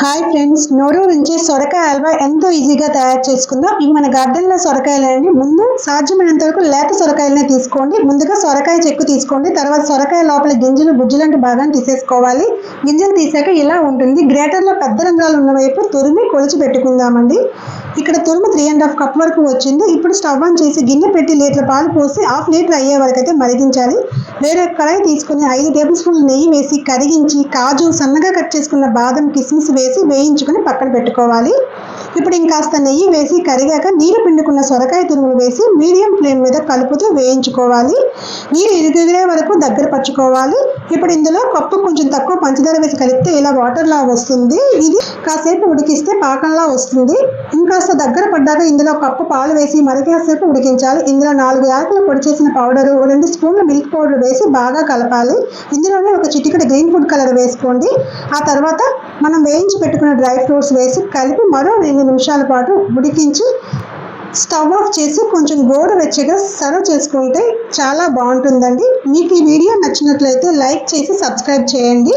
Hi friends, నోరూరు నుంచి సొరకాయ హల్వా ఎంతో ఈజీగా తయారు చేసుకుందాం. ఇవి మన గార్డెన్లో సొరకాయలండి. ముందు సాధ్యమైనంత వరకు లేత సొరకాయలనే తీసుకోండి. ముందుగా సొరకాయ చెక్కు తీసుకోండి. తర్వాత సొరకాయ లోపల గింజలు గుజ్జులాంటి భాగాన్ని తీసేసుకోవాలి. గింజలు తీసాక ఇలా ఉంటుంది. గ్రేటర్లో పెద్ద రంధ్రాలు ఉన్న వైపు తురిమి కొలిచి పెట్టుకుందామండి. ఇక్కడ తురుము 3.5 కప్ వరకు వచ్చింది. ఇప్పుడు స్టవ్ ఆన్ చేసి గిన్నె పెట్టి లీటర్ పాలు పోసి 1/2 లీటర్ అయ్యే వరకు అయితే మరిగించాలి. వేరే కడాయి తీసుకుని 5 టేబుల్ స్పూన్లు నెయ్యి వేసి కరిగించి కాజు, సన్నగా కట్ చేసుకున్న బాదం, కిస్మిస్ వేసి వేయించుకుని పక్కన పెట్టుకోవాలి. ఇప్పుడు ఇంకాస్త నెయ్యి వేసి కరిగాక నీరు పిండుకున్న సొరకాయ తురుములు వేసి మీడియం ఫ్లేమ్ మీద కలుపుతూ వేయించుకోవాలి. నీరు ఇరిగే వరకు దగ్గర పరుచుకోవాలి. ఇప్పుడు ఇందులో కప్పు కొంచెం తక్కువ పంచదార వేసి కలిపితే ఇలా వాటర్లా వస్తుంది. ఇది కాసేపు ఉడికిస్తే పాకంలా వస్తుంది. ఇంకాస్త దగ్గర పడ్డాక ఇందులో కప్పు పాలు వేసి మరికాసేపు ఉడికించాలి. ఇందులో 4 యాలకులు పొడి చేసిన పౌడరు, 2 స్పూన్ల మిల్క్ పౌడర్ వేసి బాగా కలపాలి. ఇందులోనే ఒక చిటికెడు గ్రీన్ ఫుడ్ కలర్ వేసుకోండి. ఆ తర్వాత మనం వేయించి పెట్టుకున్న డ్రై ఫ్రూట్స్ వేసి కలిపి మరో 2 నిమిషాల పాటు ఉడికించి స్టవ్ ఆఫ్ చేసి కొంచెం గోరువెచ్చగా సర్వ్ చేసుకుంటే చాలా బాగుంటుందండి. మీకు ఈ వీడియో నచ్చినట్లయితే లైక్ చేసి సబ్స్క్రైబ్ చేయండి.